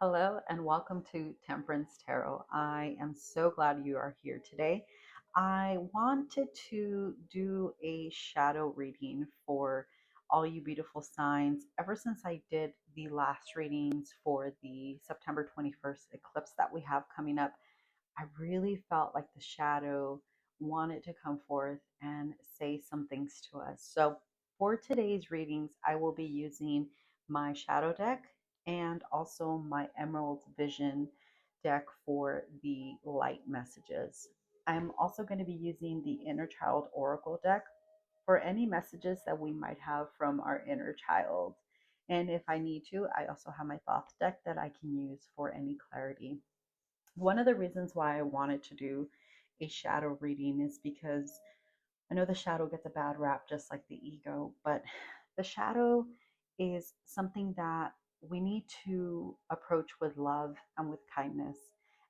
Hello and welcome to Temperance Tarot. I am so glad you are here today. I wanted to do a shadow reading for all you beautiful signs. Ever since I did the last readings for the September 21st eclipse that we have coming up, I really felt like the shadow wanted to come forth and say some things to us. So, for today's readings, I will be using my shadow deck and also my Emerald Vision deck for the light messages. I'm also going to be using the Inner Child Oracle deck for any messages that we might have from our inner child. And if I need to, I also have my Thoth deck that I can use for any clarity. One of the reasons why I wanted to do a shadow reading is because I know the shadow gets a bad rap just like the ego, but the shadow is something that we need to approach with love and with kindness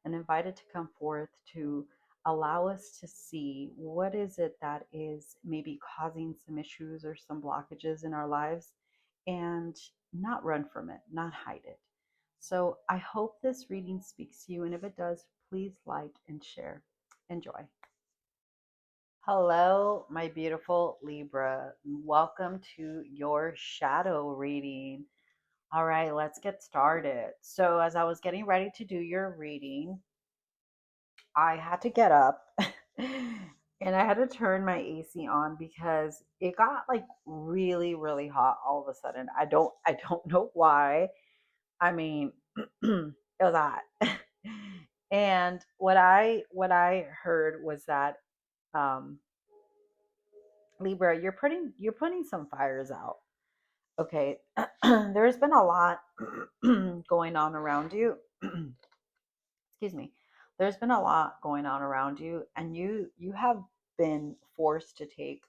and invite it to come forth to allow us to see what is it that is maybe causing some issues or some blockages in our lives and not run from it, not hide it. So I hope this reading speaks to you, and if it does, please like and share. Enjoy. Hello, my beautiful Libra. Welcome to your shadow reading. All right, let's get started. So, as I was getting ready to do your reading, I had to get up and I had to turn my AC on because it got like really, really hot all of a sudden. I don't know why. I mean, it was hot. And what I heard was that um Libra, you're putting some fires out. Okay. There's been a lot going on around you. Excuse me. There's been a lot going on around you and you have been forced to take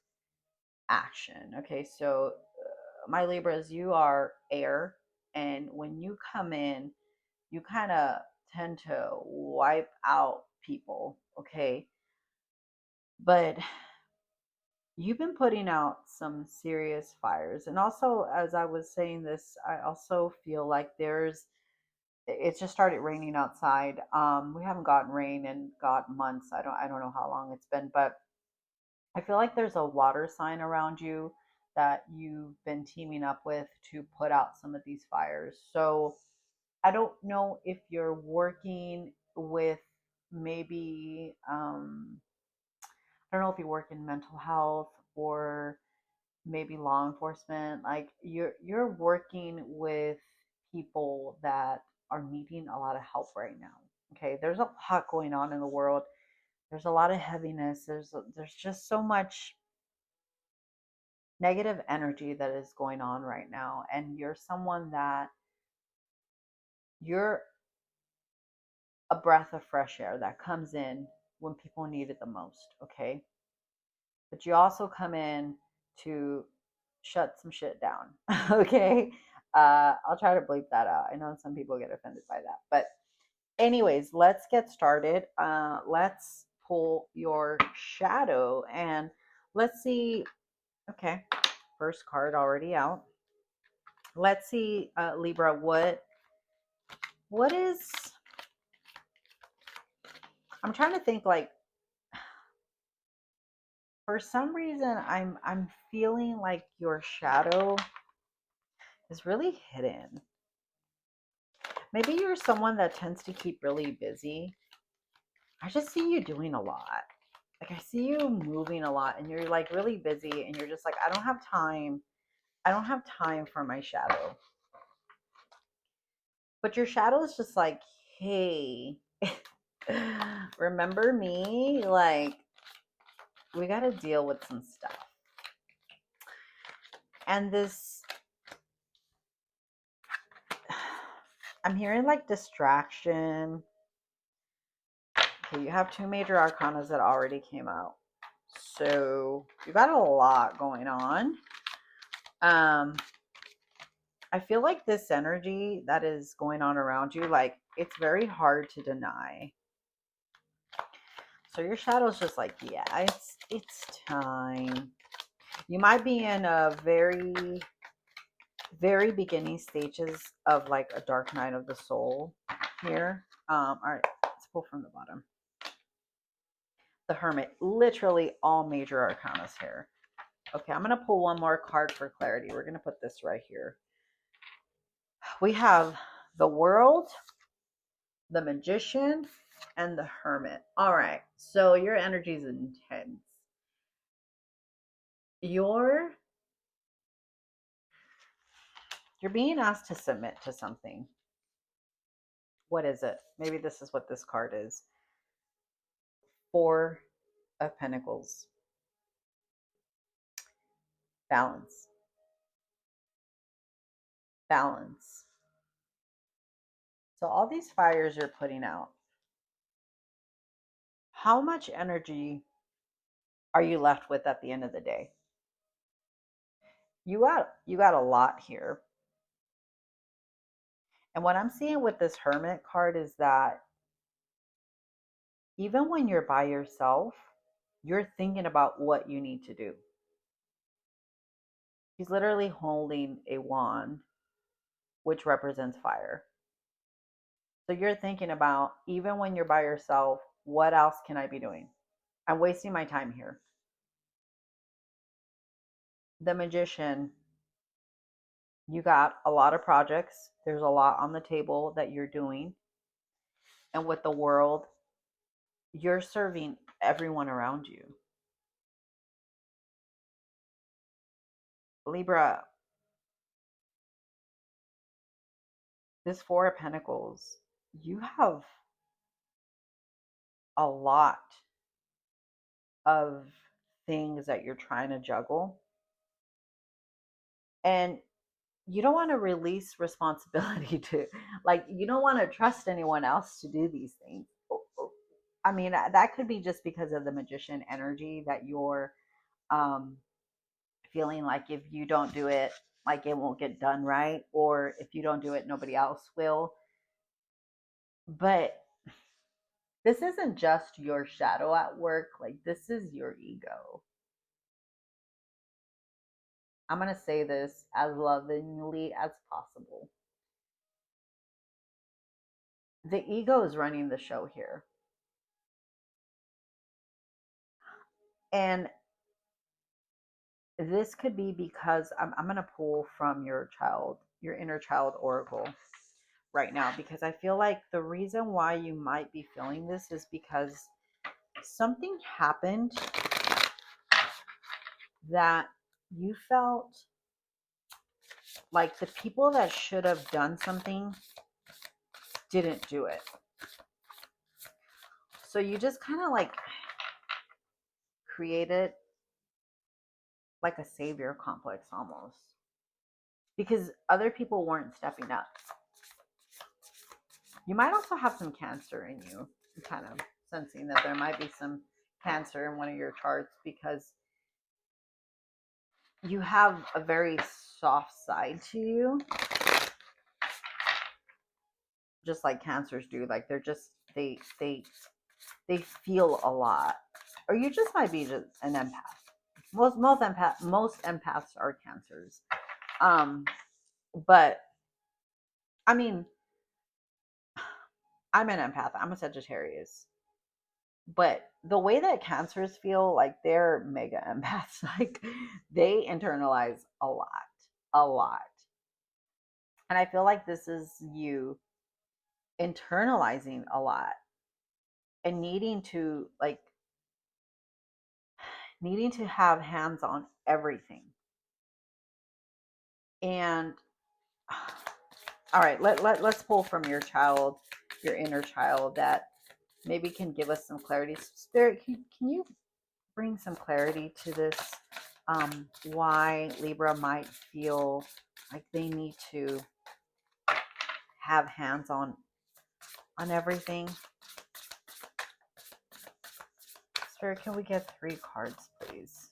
action. Okay? So my Libras, you are air, and when you come in, you kind of tend to wipe out people, okay? But you've been putting out some serious fires. And also, as I was saying this, I also feel like it's just started raining outside. We haven't gotten rain in God months. I don't know how long it's been, but I feel like there's a water sign around you that you've been teaming up with to put out some of these fires. So I don't know if you're working with maybe I don't know if you work in mental health or maybe law enforcement. Like you're working with people that are needing a lot of help right now. Okay, there's a lot going on in the world. There's a lot of heaviness. There's just so much negative energy that is going on right now, and you're someone that you're a breath of fresh air that comes in when people need it the most. Okay, but you also come in to shut some shit down. Okay. I'll try to bleep that out. I know some people get offended by that. But, anyways, let's get started. Let's pull your shadow and let's see. Okay. First card already out. Let's see, Libra, what is. I'm trying to think like for some reason I'm feeling like your shadow is really hidden. Maybe you're someone that tends to keep really busy. I just see you doing a lot. Like I see you moving a lot and you're like really busy and you're just like, I don't have time. I don't have time for my shadow. But your shadow is just like, hey, remember me? Like, we got to deal with some stuff. And this, I'm hearing like distraction. Okay, you have two major arcanas that already came out. So you got a lot going on. I feel like this energy that is going on around you, like it's very hard to deny. So your shadow's just like, yeah, it's time. You might be in a very very beginning stages of like a dark night of the soul here. All right, let's pull from the bottom. The Hermit, literally all major arcanas here. Okay, I'm going to pull one more card for clarity. We're going to put this right here. We have the World, the Magician, and the Hermit. All right, so your energy is intense. You're being asked to submit to something. What is it? Maybe this is what this card is. Four of Pentacles. Balance. Balance. So all these fires you're putting out, how much energy are you left with at the end of the day? You got a lot here. And what I'm seeing with this Hermit card is that even when you're by yourself, you're thinking about what you need to do. He's literally holding a wand, which represents fire. So you're thinking about, even when you're by yourself, what else can I be doing? I'm wasting my time here. The Magician, you got a lot of projects. There's a lot on the table that you're doing. And with the World, you're serving everyone around you. Libra, this Four of Pentacles, you have a lot of things that you're trying to juggle. And you don't want to release responsibility to, like, you don't want to trust anyone else to do these things. I mean, that could be just because of the Magician energy that you're um, feeling like if you don't do it, like it won't get done right, or if you don't do it, nobody else will. But this isn't just your shadow at work, like, this is your ego. I'm going to say this as lovingly as possible. The ego is running the show here. And this could be because I'm going to pull from your inner child oracle right now, because I feel like the reason why you might be feeling this is because something happened that you felt like the people that should have done something didn't do it. So you just kind of like created like a savior complex almost, because other people weren't stepping up. You might also have some Cancer in you. I'm kind of sensing that there might be some Cancer in one of your charts, because you have a very soft side to you, just like Cancers do. Like, they're just they feel a lot, or you just might be just an empath. Most empaths are Cancers. But I mean, I'm an empath. I'm a Sagittarius. But the way that Cancers feel, like, they're mega empaths. Like, they internalize a lot, a lot. And I feel like this is you internalizing a lot and needing to have hands on everything. And all right, let's pull from your inner child, that maybe can give us some clarity. Spirit, can you bring some clarity to this? Why Libra might feel like they need to have hands on everything. Spirit, can we get 3 cards, please?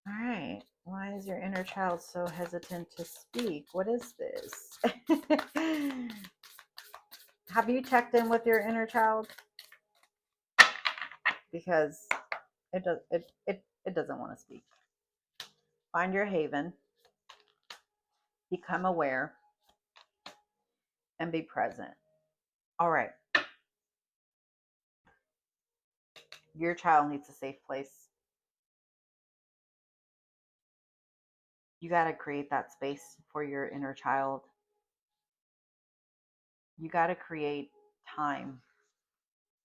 All right. Why is your inner child so hesitant to speak? What is this? Have you checked in with your inner child? Because it doesn't want to speak. Find your haven. become aware, and be present. All right. Your child needs a safe place. You got to create that space for your inner child. You got to create time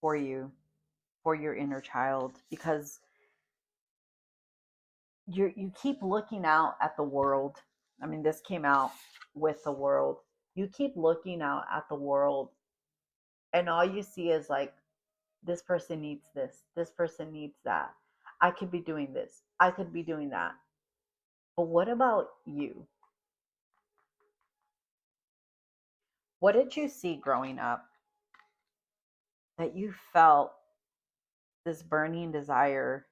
for you, for your inner child, because you keep looking out at the world. I mean, this came out with the world. You keep looking out at the world, and all you see is like, this person needs this person needs that. I could be doing this, I could be doing that. But what about you? What did you see growing up that you felt this burning desire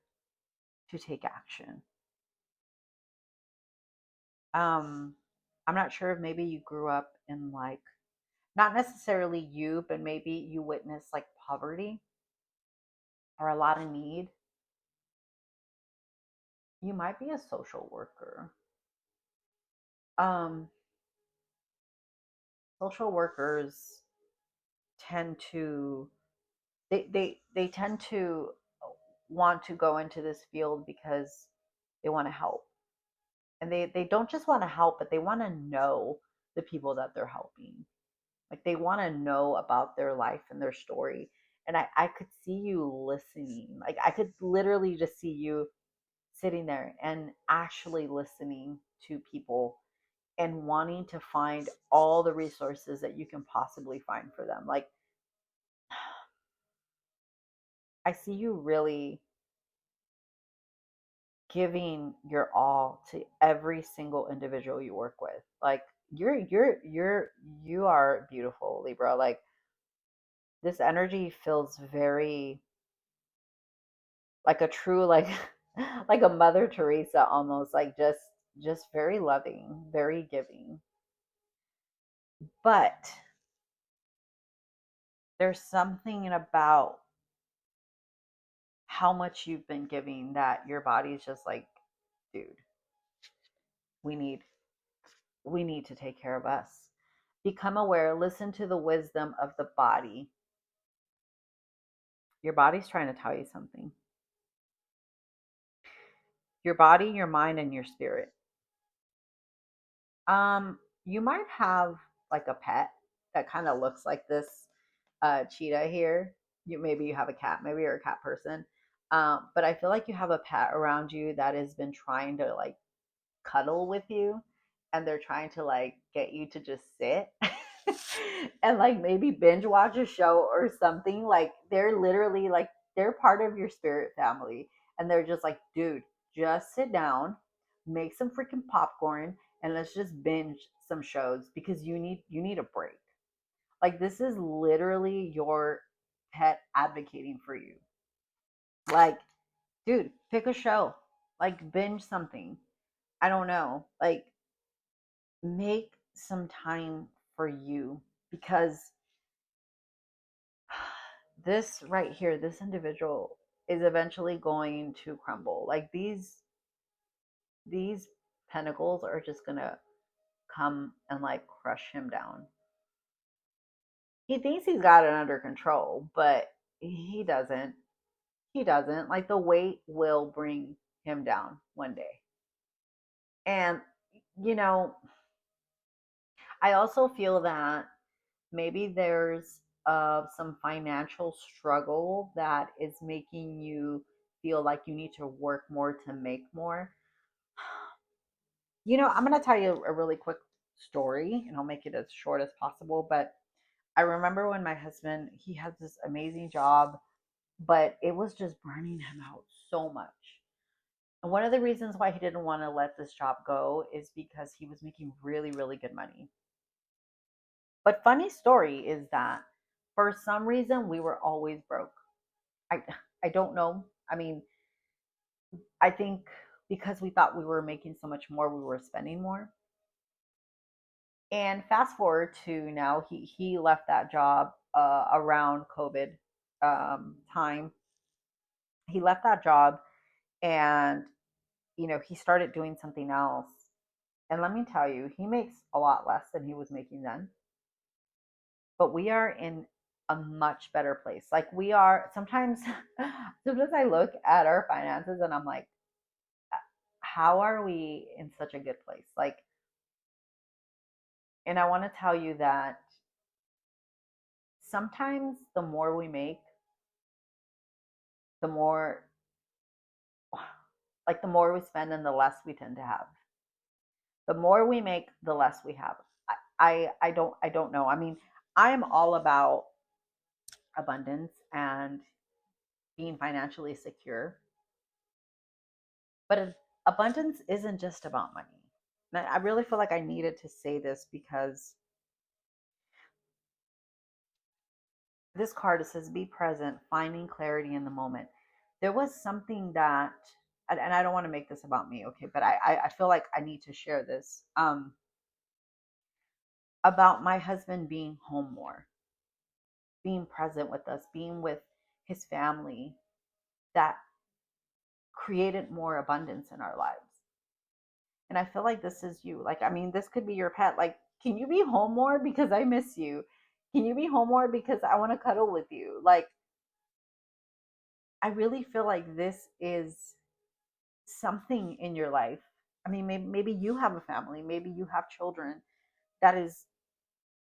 to take action? Um, I'm not sure if maybe you grew up in like, not necessarily you, but maybe you witnessed like poverty or a lot of need. You might be a social worker. Um, Social workers tend to they tend to want to go into this field because they want to help, and they don't just want to help, but they want to know the people that they're helping. Like they want to know about their life and their story. And I could see you listening. Like I could literally just see you sitting there and actually listening to people and wanting to find all the resources that you can possibly find for them. Like I see you really giving your all to every single individual you work with. Like you are beautiful, Libra. Like this energy feels very like a true like like a Mother Teresa almost, like just very loving, very giving. But there's something about how much you've been giving that your body's just like, dude, we need we need to take care of us. Become aware, listen to the wisdom of the body. Your body's trying to tell you something. Your body, your mind, and your spirit. You might have like a pet that kind of looks like this cheetah here. Maybe you have a cat, maybe you're a cat person. But I feel like you have a pet around you that has been trying to like cuddle with you, and they're trying to like get you to just sit and like maybe binge watch a show or something. Like they're literally like, they're part of your spirit family, and they're just like, dude, just sit down, make some freaking popcorn, and let's just binge some shows because you need a break. Like this is literally your pet advocating for you. Like, dude, pick a show, like binge something. I don't know. Like make some time for you, because this right here, this individual is eventually going to crumble. Like these pentacles are just going to come and like crush him down. He thinks he's got it under control, but he doesn't. He doesn't. Like the weight will bring him down one day. And you know, I also feel that maybe there's some financial struggle that is making you feel like you need to work more to make more. I'm going to tell you a really quick story, and I'll make it as short as possible. But I remember when my husband, he had this amazing job, but it was just burning him out so much. And one of the reasons why he didn't want to let this job go is because he was making really, really good money. But funny story is that for some reason we were always broke. I I don't know. I mean, I think because we thought we were making so much more, we were spending more. And fast forward to now, he left that job around COVID time. He left that job, and he started doing something else. And let me tell you, he makes a lot less than he was making then, but we are in a much better place. Like we are sometimes sometimes I look at our finances and I'm like, how are we in such a good place? Like, and I want to tell you that sometimes the more we make, the more like the more we spend and the less we tend to have. The more we make, the less we have. I don't know. I mean, I am all about abundance and being financially secure, but abundance isn't just about money. And I really feel like I needed to say this because this card says be present, finding clarity in the moment. There was something that, and I don't want to make this about me, okay, but I feel like I need to share this about my husband being home more, being present with us, being with his family, that created more abundance in our lives. And I feel like this is you. Like, I mean, this could be your pet. Like, can you be home more because I miss you? Can you be home more because I want to cuddle with you? Like, I really feel like this is something in your life. I mean, maybe you have a family, maybe you have children that is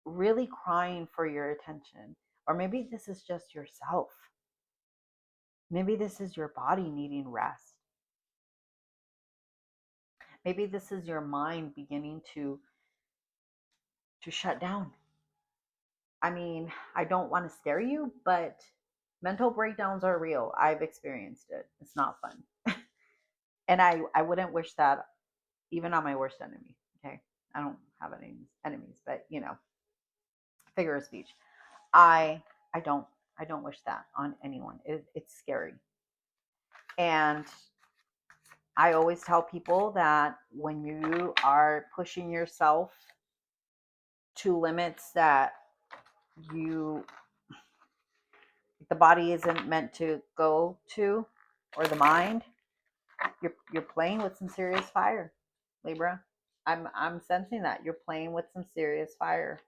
really crying for your attention. Or maybe this is just yourself. Maybe this is your body needing rest. Maybe this is your mind beginning to shut down. I mean, I don't want to scare you, but mental breakdowns are real. I've experienced it. It's not fun. And I wouldn't wish that even on my worst enemy. Okay. I don't have any enemies, but figure of speech. I I don't I don't wish that on anyone. It's scary. And I always tell people that when you are pushing yourself to limits that you the body isn't meant to go to, or the mind, you're playing with some serious fire, Libra. I'm sensing that you're playing with some serious fire.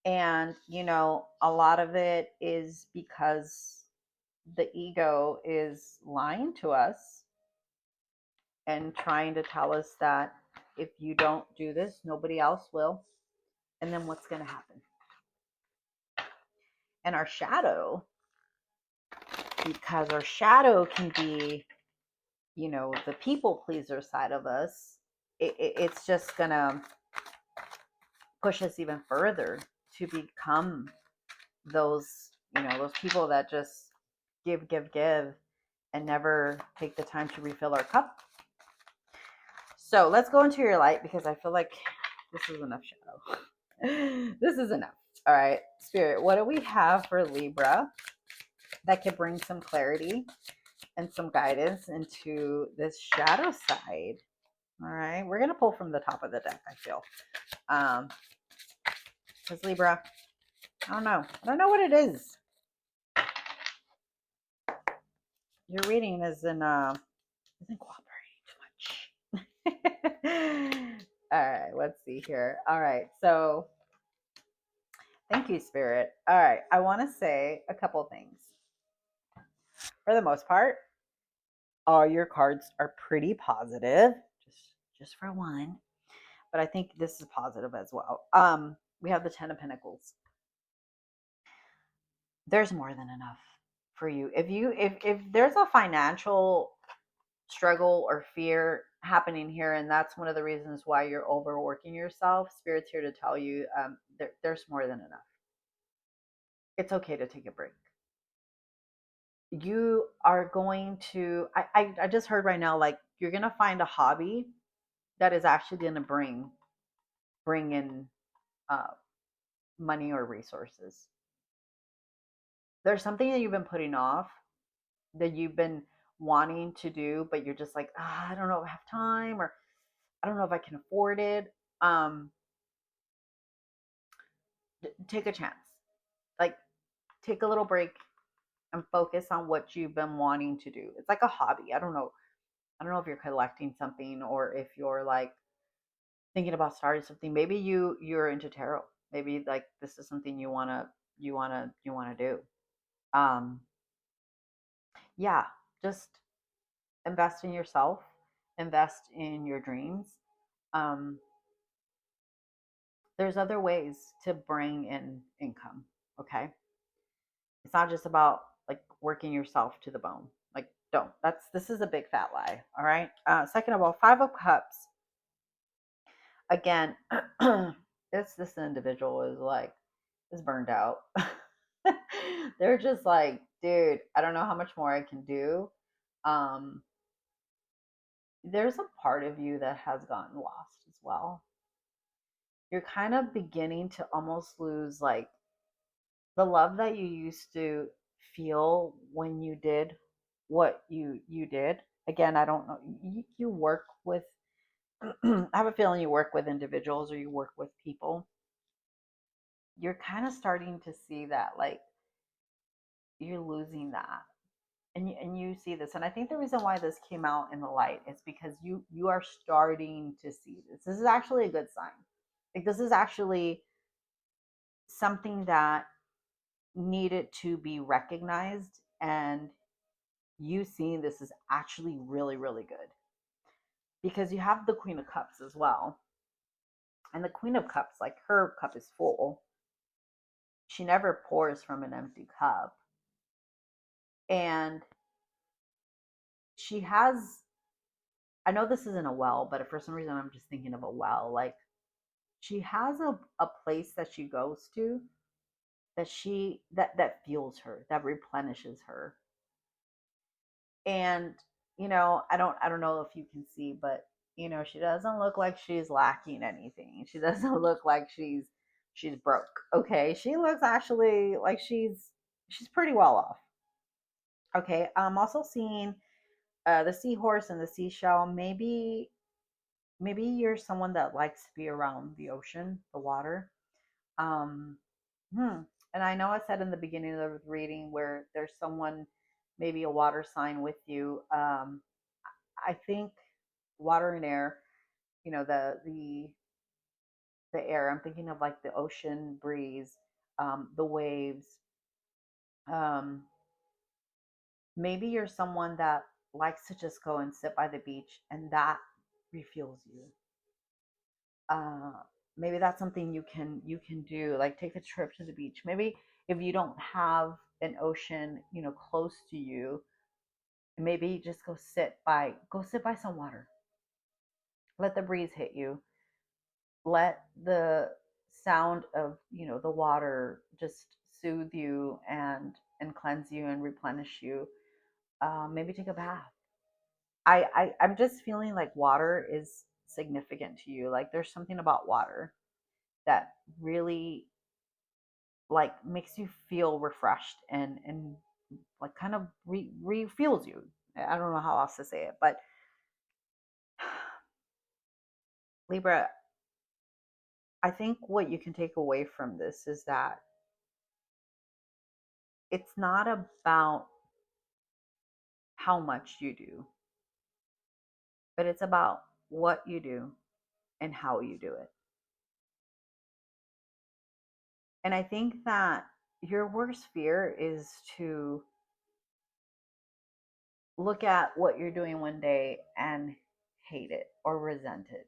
And a lot of it is because the ego is lying to us and trying to tell us that if you don't do this, nobody else will. And then what's going to happen? And our shadow, because our shadow can be, the people pleaser side of us, it's just going to push us even further to become those, those people that just give, give, give, and never take the time to refill our cup. So let's go into your light because I feel like this is enough shadow. This is enough. All right, Spirit, what do we have for Libra that could bring some clarity and some guidance into this shadow side? All right, we're going to pull from the top of the deck, I feel. Because Libra, I don't know. I don't know what it is. Your reading isn't cooperating too much. All right, let's see here. All right, so thank you, Spirit. All right, I want to say a couple things. For the most part, all your cards are pretty positive, just for one. But I think this is positive as well. We have the Ten of Pentacles. There's more than enough for you. If there's a financial struggle or fear happening here, and that's one of the reasons why you're overworking yourself, Spirit's here to tell you there's more than enough. It's okay to take a break. You are going to, I just heard right now, like you're going to find a hobby that is actually going to bring in uh, money or resources. There's something that you've been putting off, that you've been wanting to do, but you're just like, I don't know if I have time, or I don't know if I can afford it. Um, Take a chance. Like, take a little break and focus on what you've been wanting to do. It's like a hobby. I don't know. I don't know if you're collecting something or if you're like thinking about starting something. Maybe you're into tarot. Maybe like this is something you wanna do. Um, yeah, just invest in yourself, invest in your dreams. Um, there's other ways to bring in income. Okay, it's not just about like working yourself to the bone. Like, don't. This is a big fat lie. All right. Second of all, Five of Cups. Again, this individual is burned out. They're just like, dude, I don't know how much more I can do. Um, there's a part of you that has gotten lost as well. You're kind of beginning to almost lose like the love that you used to feel when you did what you did. Again, I don't know. You work with I have a feeling you work with individuals or you work with people. You're kind of starting to see that like you're losing that. And you see this, and I think the reason why this came out in the light is because you are starting to see this is actually a good sign. Like this is actually something that needed to be recognized, and you seeing this is actually really really good because you have the Queen of Cups as well. And the Queen of Cups, like her cup is full. She never pours from an empty cup. And she has, I know this isn't a well, but for some reason I'm just thinking of a well. Like she has a place that she goes to that fuels her, that replenishes her. And I don't know if you can see, but she doesn't look like she's lacking anything. She doesn't look like she's broke. Okay, she looks actually like she's pretty well off. Okay, I'm also seeing the seahorse and the seashell. Maybe you're someone that likes to be around the ocean, the water. Um, hmm. And I know I said in the beginning of the reading where there's someone, maybe a water sign with you. I think water and air, the air. I'm thinking of like the ocean breeze, the waves. Um, maybe you're someone that likes to just go and sit by the beach, and that refuels you. uh Maybe that's something you can do, like take a trip to the beach. Maybe if you don't have an ocean close to you, maybe just go sit by some water. Let the breeze hit you. Let the sound of the water just soothe you and cleanse you and replenish you. Maybe take a bath. I'm just feeling like water is significant to you. Like there's something about water that really like makes you feel refreshed and like kind of refuels you. I don't know how else to say it, but Libra, I think what you can take away from this is that it's not about how much you do, but it's about what you do and how you do it. And I think that your worst fear is to look at what you're doing one day and hate it or resent it,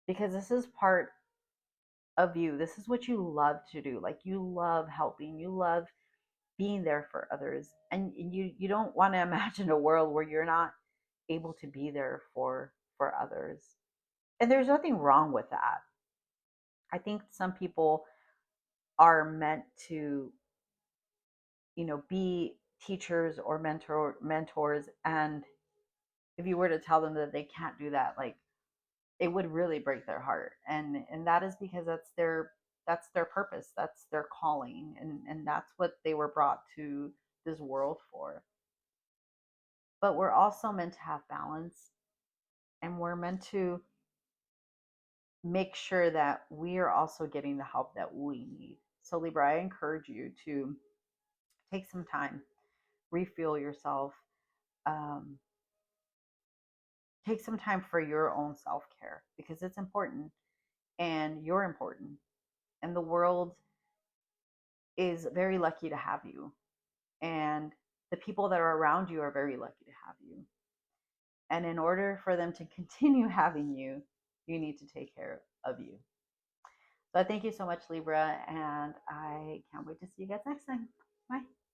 because this is part of you. This is what you love to do. Like you love helping, you love being there for others. And you don't want to imagine a world where you're not able to be there for others. And there's nothing wrong with that. I think some people are meant to, be teachers or mentors, and if you were to tell them that they can't do that, like it would really break their heart. And that is because that's their purpose, that's their calling, and that's what they were brought to this world for. But we're also meant to have balance, and we're meant to make sure that we are also getting the help that we need. So Libra, I encourage you to take some time, refuel yourself, um, take some time for your own self care because it's important and you're important. And the world is very lucky to have you. And the people that are around you are very lucky to have you. And in order for them to continue having you, you need to take care of you. So I thank you so much, Libra, and I can't wait to see you guys next time. Bye.